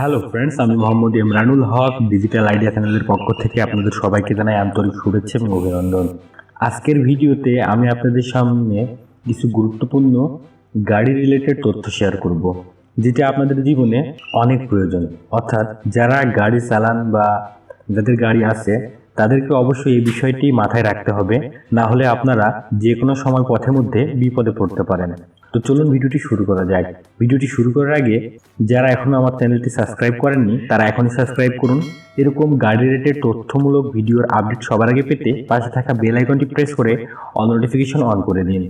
Hello friends, আমি মোহাম্মদ ইমরানুল হক digital idea চ্যানেলের পক্ষ থেকে আপনাদের সবাইকে জানাই আন্তরিক শুভেচ্ছা এবং অভিনন্দন। আজকের ভিডিওতে আমি আপনাদের সামনে কিছু গুরুত্বপূর্ণ গাড়ি রিলেটেড তথ্য শেয়ার করব, যেটা আপনাদের জীবনে অনেক প্রয়োজন। অর্থাৎ যারা গাড়ি চালান বা যাদের গাড়ি আছে তাদেরকে অবশ্যই এই বিষয়টি মাথায় রাখতে হবে, না হলে আপনারা যে কোনো সময় পথের মধ্যে বিপদে পড়তে পারেন। তো চলুন ভিডিওটি শুরু করা যাক। ভিডিওটি শুরু করার আগে যারা এখনো আমার চ্যানেলটি সাবস্ক্রাইব করেননি তারা এখনই সাবস্ক্রাইব করুন। এরকম গাড়ি রিলেটেড তথ্যমূলক ভিডিওর আপডেট সবার আগে পেতে পাশে থাকা বেল আইকনটি প্রেস করে অল নোটিফিকেশন অন করে দিন।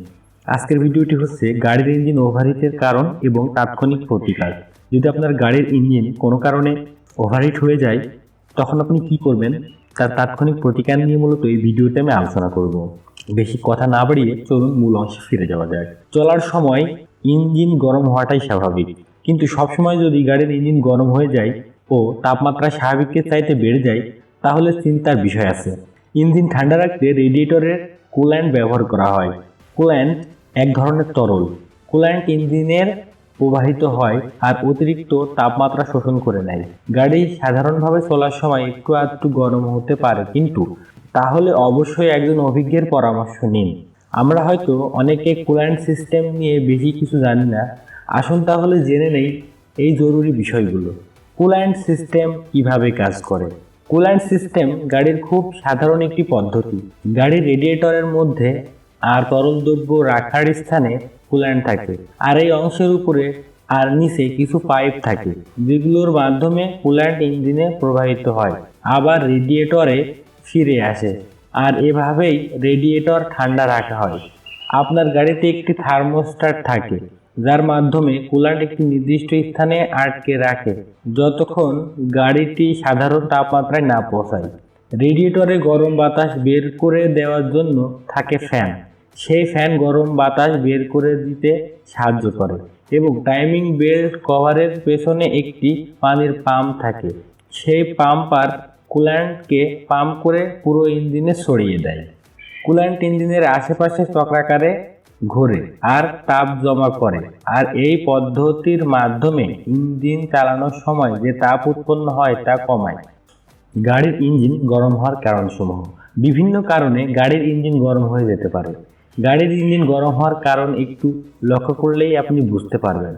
আজকের ভিডিওটি হচ্ছে গাড়ির ইঞ্জিন ওভারহিটের কারণ এবং তাৎক্ষণিক প্রতিকার। যদি আপনার গাড়ির ইঞ্জিন কোনো কারণে ওভারহিট হয়ে যায় তখন আপনি কি করবেন, তার তাৎক্ষণিক প্রতিকার নিয়ে মূলত এই ভিডিওতে আমি আলোচনা করব। বেশি কথা না বাড়িয়ে চলুন মূল অংশে ফিরে যাওয়া যায়। চলার সময় ইঞ্জিন গরম হওয়াটাই স্বাভাবিক, কিন্তু সবসময় যদি গাড়ির ইঞ্জিন গরম হয়ে যায় ও তাপমাত্রা স্বাভাবিকের চাইতে বেড়ে যায় তাহলে চিন্তার বিষয় আছে। ইঞ্জিন ঠান্ডা রাখতে রেডিয়েটরের কুল্যান্ট ব্যবহার করা হয়। কুল্যান্ট এক ধরনের তরল। কুল্যান্ট ইঞ্জিনের প্রবাহিত হয় আর অতিরিক্ত তাপমাত্রা শোষণ করে নেয়। গাড়ি সাধারণভাবে চলার সময় একটু আধটু গরম হতে পারে, কিন্তু তাহলে অবশ্যই একজন অভিজ্ঞের পরামর্শ নিন। আমরা হয়তো অনেকে কুল্যান্ট সিস্টেম নিয়ে বেশি কিছু জানি না। আসুন তাহলে জেনে নেই এই জরুরি বিষয়গুলো। কুল্যান্ট সিস্টেম কিভাবে কাজ করে। কুল্যান্ট সিস্টেম গাড়ির খুব সাধারণ একটি পদ্ধতি। গাড়ির রেডিয়েটরের মধ্যে আর তরল দ্রব্য রাখার স্থানে কুল্যান্ট থাকে, আর এই অংশের উপরে আর নিচে কিছু পাইপ থাকে যেগুলোর মাধ্যমে কুল্যান্ট ইঞ্জিনে প্রবাহিত হয় আবার রেডিয়েটরে ফিরে আসে, আর এভাবেই রেডিয়েটর ঠান্ডা রাখা হয়। আপনার গাড়িতে একটি থার্মোস্ট্যাট থাকে যার মাধ্যমে কুল্যান্ট একটি নির্দিষ্ট স্থানে আটকে রাখে যতক্ষণ গাড়িটি সাধারণ তাপমাত্রায় না পৌঁছায়। রেডিয়েটরে গরম বাতাস বের করে দেওয়ার জন্য থাকে ফ্যান। সেই ফ্যান গরম বাতাস বের করে দিতে সাহায্য করে এবং টাইমিং বেল্ট কভারের পেছনে একটি পানির পাম্প থাকে। সেই পাম্পার কুল্যান্টকে পাম্প করে পুরো ইঞ্জিনে ছড়িয়ে দেয়। কুল্যান্ট ইঞ্জিনের আশেপাশে চক্রাকারে ঘোরে আর তাপ জমা করে, আর এই পদ্ধতির মাধ্যমে ইঞ্জিন চালানোর সময় যে তাপ উৎপন্ন হয় তা কমায়। গাড়ির ইঞ্জিন গরম হওয়ার কারণসমূহ। বিভিন্ন কারণে গাড়ির ইঞ্জিন গরম হয়ে যেতে পারে। গাড়ির ইঞ্জিন গরম হওয়ার কারণ একটু লক্ষ্য করলেই আপনি বুঝতে পারবেন।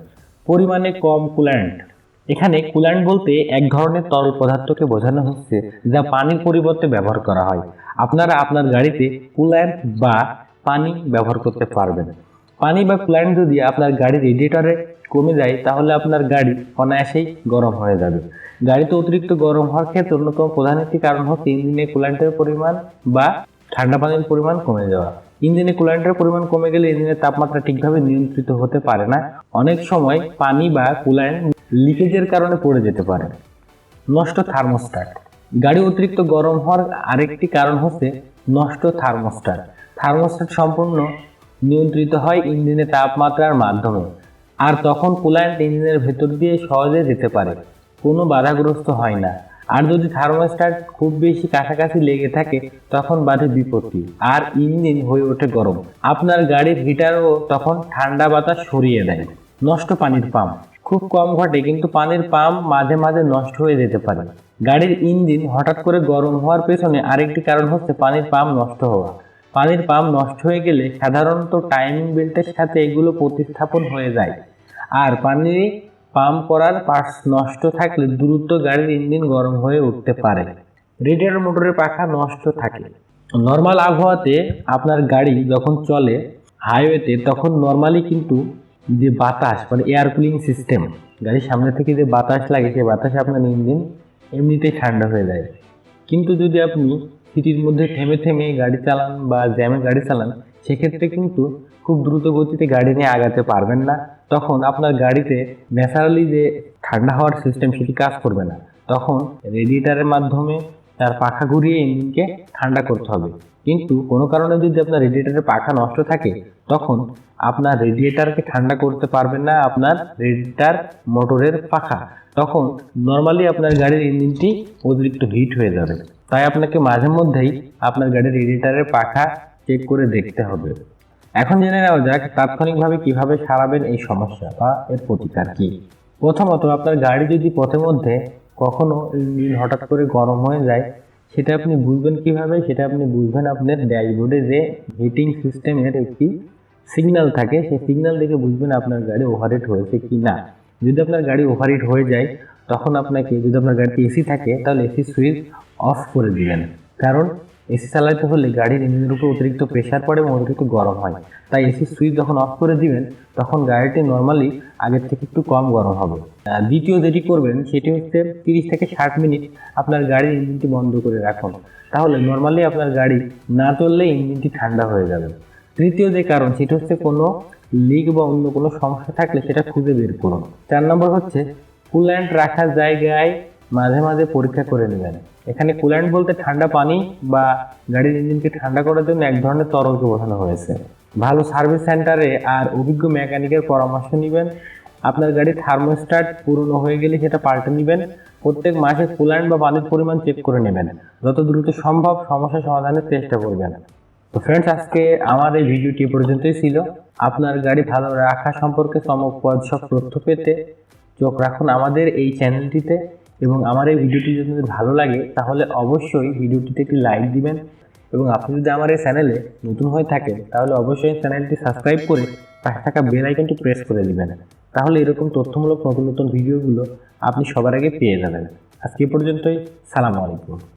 পরিমাণে কম কুল্যান্ট। এখানে কুল্যান্ট বলতে এক ধরনের তরল পদার্থকে বোঝানো হচ্ছে যা পানির পরিবর্তে ব্যবহার করা হয়। আপনারা আপনার গাড়িতে কুল্যান্ট বা পানি ব্যবহার করতে পারবেন। পানি বা কুল্যান্ট যদি আপনার গাড়ির রেডিয়েটরে কমে যায় তাহলে আপনার গাড়ি অনায়াসেই গরম হয়ে যাবে। গাড়িতে অতিরিক্ত গরম হওয়ার ক্ষেত্রে অন্যতম প্রধান একটি কারণ হচ্ছে ইঞ্জিনে কুল্যান্টের পরিমাণ বা ঠান্ডা পানির পরিমাণ কমে যাওয়া। ইঞ্জিনে কুল্যান্টের পরিমাণ কমে গেলে ইঞ্জিনের তাপমাত্রা ঠিকভাবে নিয়ন্ত্রিত হতে পারে না। অনেক সময় পানি বা কুল্যান্ট লিকেজের কারণে পড়ে যেতে পারে। নষ্ট থার্মোস্ট্যাট। গাড়ি অতিরিক্ত গরম হওয়ার আরেকটি কারণ হচ্ছে নষ্ট থার্মোস্ট্যাট। থার্মোস্ট্যাট সম্পূর্ণ নিয়ন্ত্রিত হয় ইঞ্জিনের তাপমাত্রার মাধ্যমে, আর তখন কুল্যান্ট ইঞ্জিনের ভেতর দিয়ে সহজে যেতে পারে, কোনো বাধাগ্রস্ত হয় না। আর যদি থার্মোস্ট্যাট খুব বেশি কাছাকাছি লেগে থাকে তখন বাধে বিপত্তি আর ইঞ্জিন হয়ে ওঠে গরম। আপনার গাড়ির হিটারও তখন ঠান্ডা বাতাস সরিয়ে দেয়। নষ্ট পানির পাম্প। খুব কম ঘটে, কিন্তু পানির পাম্প মাঝে মাঝে নষ্ট হয়ে যেতে পারে। গাড়ির ইঞ্জিন হঠাৎ করে গরম হওয়ার পেছনে আরেকটি কারণ হচ্ছে পানির পাম্প নষ্ট হওয়া। পানির পাম্প নষ্ট হয়ে গেলে সাধারণত টাইমিং বেল্টের সাথে এগুলো প্রতিস্থাপন হয়ে যায়, আর পানি পাম্প করার পার্টস নষ্ট থাকলে দ্রুত গাড়ির ইঞ্জিন গরম হয়ে উঠতে পারে। রেডিয়েটর মোটরের পাখা নষ্ট থাকে। নর্মাল আবহাওয়াতে আপনার গাড়ি যখন চলে হাইওয়েতে তখন নর্মালি কিন্তু যে বাতাস মানে এয়ার কুলিং সিস্টেম, গাড়ির সামনে থেকে যে বাতাস লাগে সেই বাতাসে আপনার ইঞ্জিন এমনিতেই ঠান্ডা হয়ে যায়। কিন্তু যদি আপনি সিটির মধ্যে থেমে থেমে গাড়ি চালান বা জ্যামে গাড়ি চালান সেক্ষেত্রে কিন্তু খুব দ্রুত গতিতে গাড়ি নিয়ে আগাতে পারবেন না। তখন আপনার গাড়িতে ন্যাচারালি যে ঠান্ডা হওয়ার সিস্টেম সেটি কাজ করবে না। তখন রেডিয়েটারের মাধ্যমে তার পাখা ঘুরিয়ে ইঞ্জিনকে ঠান্ডা করতে হবে। কিন্তু কোনো কারণে যদি আপনার রেডিয়েটারের পাখা নষ্ট থাকে তখন আপনার রেডিয়েটারকে ঠান্ডা করতে পারবেন না আপনার রেডিয়েটার মোটরের পাখা। তখন নর্মালি আপনার গাড়ির ইঞ্জিনটি অতিরিক্ত হিট হয়ে যাবে। তাই আপনাকে মাঝে মধ্যেই আপনার গাড়ির রেডিয়েটারের পাখা চেক করে দেখতে হবে। এখন জেনে নেওয়া যাক তাৎক্ষণিকভাবে কিভাবে সারাবেন এই সমস্যা বা এর প্রতিকার কি। প্রথমত আপনার গাড়ি যদি পথের মধ্যে কখনো ইঞ্জিন হঠাৎ করে গরম হয়ে যায়, সেটা আপনি বুঝবেন কিভাবে? সেটা আপনি বুঝবেন আপনার ড্যাশবোর্ডে যে হিটিং সিস্টেমের একটি সিগন্যাল থাকে, সেই সিগন্যাল দেখে বুঝবেন আপনার গাড়ি ওভারহিট হয়েছে কি না। যদি আপনার গাড়ি ওভারহিট হয়ে যায়, তখন আপনাকে, যদি আপনার গাড়িতে এসি থাকে তাহলে এসি সুইচ অফ করে দিবেন। কারণ এসি চালাতে হলে গাড়ির ইঞ্জিনের উপর অতিরিক্ত প্রেশার পড়ে এবং অতিরিক্ত গরম হয়। তাই এসি সুইচ যখন অফ করে দিবেন, তখন গাড়িটি নর্মালি আগের থেকে একটু কম গরম হবে। দ্বিতীয় যেটি করবেন সেটি হচ্ছে 30 থেকে 60 মিনিট আপনার গাড়ির ইঞ্জিনটি বন্ধ করে রাখুন। তাহলে নর্মালি আপনার গাড়ি না চললে ইঞ্জিনটি ঠান্ডা হয়ে যাবে। তৃতীয় যে কারণ সেটা হচ্ছে কোনো লিক বা অন্য কোনো সমস্যা থাকলে সেটা খুঁজে বের করুন। 4 নম্বর হচ্ছে কুল্যান্ট রাখার জায়গায় মাঝে মাঝে পরীক্ষা করে নেবেন। এখানে কুল্যান্ট বলতে ঠান্ডা পানি বা গাড়ির ইঞ্জিনকে ঠান্ডা করার জন্য এক ধরনের তরলকে বোঝানো হয়েছে। ভালো সার্ভিস সেন্টারে আর অভিজ্ঞ মেকানিকের পরামর্শ নেবেন। আপনার গাড়ির থার্মোস্ট্যাট পুরনো হয়ে গেলে সেটা পাল্টে নেবেন। প্রত্যেক মাসে কুল্যান্ট বা পানির পরিমাণ চেক করে নেবেন। যত দ্রুত সম্ভব সমস্যা সমাধানের চেষ্টা করবেন। তো ফ্রেন্ডস, আজকে আমার এই ভিডিওটি পর্যন্তই ছিল। আপনার গাড়ি ভালো রাখা সম্পর্কে চমকপ্রদ সব তথ্য পেতে চোখ রাখুন আমাদের এই চ্যানেলটিতে। এবং আমার এই ভিডিওটি যদি ভালো লাগে তাহলে অবশ্যই ভিডিওটিতে একটি লাইক দিবেন। এবং আপনি যদি আমার এই চ্যানেলে নতুন হয়ে থাকেন তাহলে অবশ্যই চ্যানেলটি সাবস্ক্রাইব করে পাশে থাকা বেল আইকনটি প্রেস করে দিবেন। তাহলে এরকম তথ্যমূলক নতুন নতুন ভিডিওগুলো আপনি সবার আগে পেয়ে যাবেন। আজকে পর্যন্তই। সালামু আলাইকুম।